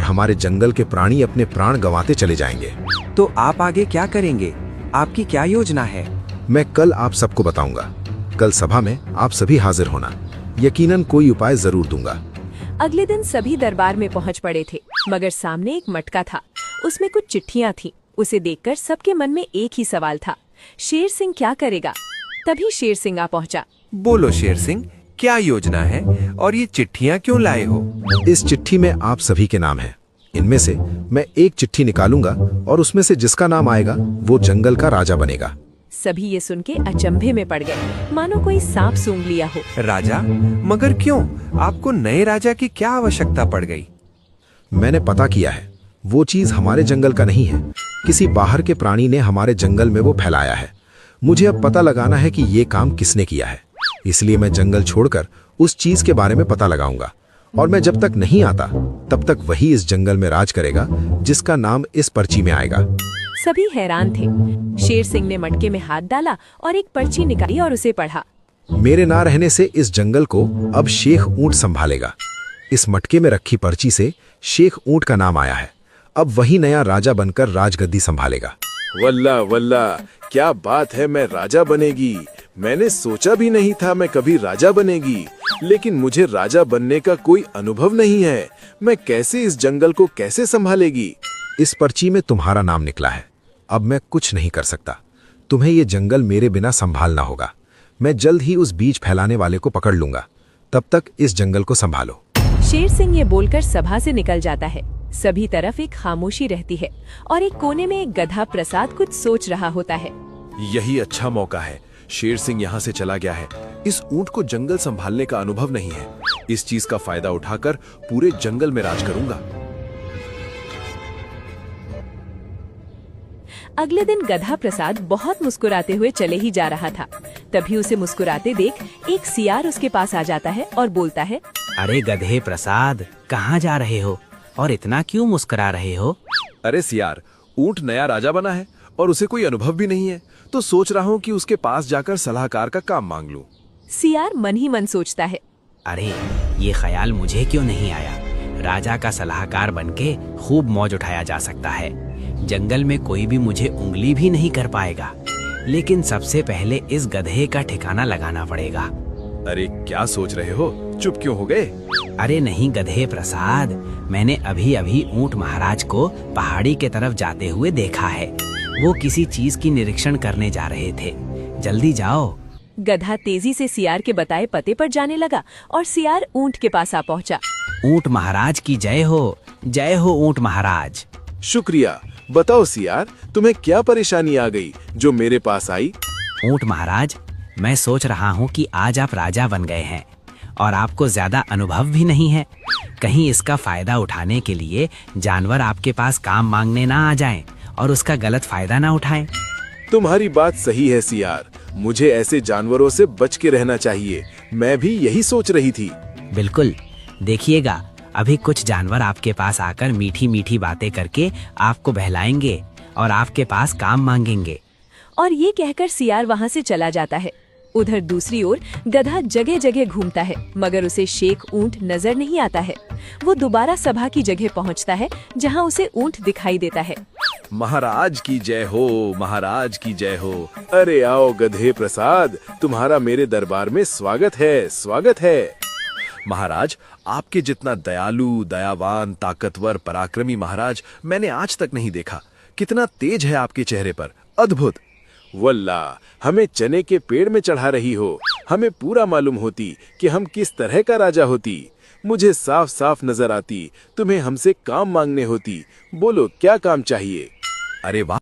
हमारे जंगल के प्राणी अपने प्राण गंवाते चले जाएंगे। तो आप आगे क्या करेंगे? आपकी क्या योजना है? मैं कल आप सबको बताऊंगा। कल सभा में आप सभी हाजिर होना। यकीनन कोई उपाय जरूर दूंगा। अगले दिन सभी दरबार में पहुंच पड़े थे, मगर सामने एक मटका था। उसमें कुछ चिट्ठियां थीं। उसे देखकर सबके मन में एक ही सवाल था, शेर सिंह क्या करेगा? तभी शेर सिंह आ पहुंचा। बोलो शेर सिंह, क्या योजना है और ये चिट्ठियां क्यों लाए हो? इस चिट्ठी में आप सभी के नाम हैं। इनमें से मैं एक चिट्ठी निकालूंगा और उसमें से जिसका नाम आएगा वो जंगल का राजा बनेगा। सभी ये सुन के अचंभे में पड़ गए, मानो कोई सांप सूंघ लिया हो। राजा? मगर क्यों? आपको नए राजा की क्या आवश्यकता पड़ गई? मैंने पता किया है, वो चीज हमारे जंगल का नहीं है। किसी बाहर के प्राणी ने हमारे जंगल में वो फैलाया है। मुझे अब पता लगाना है कि ये काम किसने किया है। इसलिए मैं जंगल छोड़कर उस चीज के बारे में पता लगाऊंगा, और मैं जब तक नहीं आता तब तक वही इस जंगल में राज करेगा जिसका नाम इस पर्ची में आएगा। सभी हैरान थे। शेर सिंह ने मटके में हाथ डाला और एक पर्ची निकाली और उसे पढ़ा। मेरे ना रहने से इस जंगल को अब शेख ऊंट संभालेगा। इस मटके में रखी पर्ची से शेख ऊंट का नाम आया है। अब वही नया राजा बनकर राजगद्दी संभालेगा। वल्ला वल्ला, क्या बात है, मैं राजा बनेगी। मैंने सोचा भी नहीं था मैं कभी राजा बनेगी, लेकिन मुझे राजा बनने का कोई अनुभव नहीं है। मैं कैसे इस जंगल को कैसे संभालेगी? इस पर्ची में तुम्हारा नाम निकला है। अब मैं कुछ नहीं कर सकता। तुम्हें ये जंगल मेरे बिना संभालना होगा। मैं जल्द ही उस बीज फैलाने वाले को पकड़ लूंगा। तब तक इस जंगल को संभालो। शेर सिंह ये बोलकर सभा से निकल जाता है। सभी तरफ एक खामोशी रहती है और एक कोने में एक गधा प्रसाद कुछ सोच रहा होता है। यही अच्छा मौका है। शेर सिंह यहाँ से चला गया है। इस ऊंट को जंगल संभालने का अनुभव नहीं है। इस चीज का फायदा उठाकर पूरे जंगल में राज करूंगा। अगले दिन गधा प्रसाद बहुत मुस्कुराते हुए चले ही जा रहा था। तभी उसे मुस्कुराते देख एक सियार उसके पास आ जाता है और बोलता है, अरे गधे प्रसाद, कहाँ जा रहे हो और इतना क्यों मुस्कुरा रहे हो? अरे सियार, ऊंट नया राजा बना है और उसे कोई अनुभव भी नहीं है, तो सोच रहा हूँ कि उसके पास जाकर सलाहकार का काम मांग लूं। सियार मन ही मन सोचता है, अरे ये ख्याल मुझे क्यों नहीं आया। राजा का सलाहकार बनके खूब मौज उठाया जा सकता है। जंगल में कोई भी मुझे उंगली भी नहीं कर पाएगा। लेकिन सबसे पहले इस गधे का ठिकाना लगाना पड़ेगा। अरे क्या सोच रहे हो? चुप क्यों हो गए? अरे नहीं गधे प्रसाद, मैंने अभी अभी ऊंट महाराज को पहाड़ी के तरफ जाते हुए देखा है। वो किसी चीज की निरीक्षण करने जा रहे थे। जल्दी जाओ। गधा तेजी से सियार के बताए पते पर जाने लगा और सियार ऊंट के पास आ पहुंचा। ऊंट महाराज की जय हो ऊंट महाराज। शुक्रिया। बताओ सियार, तुम्हें क्या परेशानी आ गई जो मेरे पास आई? ऊंट महाराज, मैं सोच रहा हूँ कि आज आप राजा बन गए हैं और आपको ज्यादा अनुभव भी नहीं है। कहीं इसका फायदा उठाने के लिए जानवर आपके पास काम मांगने ना आ जाएं और उसका गलत फायदा ना उठाएं। तुम्हारी बात सही है सियार, मुझे ऐसे जानवरों से बच के रहना चाहिए। मैं भी यही सोच रही थी। बिल्कुल, देखिएगा अभी कुछ जानवर आपके पास आकर मीठी मीठी बातें करके आपको बहलाएंगे और आपके पास काम मांगेंगे। और ये कहकर सियार वहाँ से चला जाता है। उधर दूसरी ओर गधा जगह जगह घूमता है, मगर उसे शेख ऊंट नजर नहीं आता है। वो दोबारा सभा की जगह पहुँचता है जहाँ उसे ऊंट दिखाई देता है। महाराज की जय हो, महाराज की जय हो। अरे आओ गधे प्रसाद, तुम्हारा मेरे दरबार में स्वागत है, स्वागत है। महाराज, आपके जितना दयालु, दयावान, ताकतवर, पराक्रमी महाराज मैंने आज तक नहीं देखा। कितना तेज है आपके चेहरे पर, अद्भुत। वल्ला, हमें चने के पेड़ में चढ़ा रही हो। हमें पूरा मालूम होती कि हम किस तरह का राजा होती। मुझे साफ साफ नजर आती तुम्हें हमसे काम मांगने होती। बोलो क्या काम चाहिए? अरे वाह।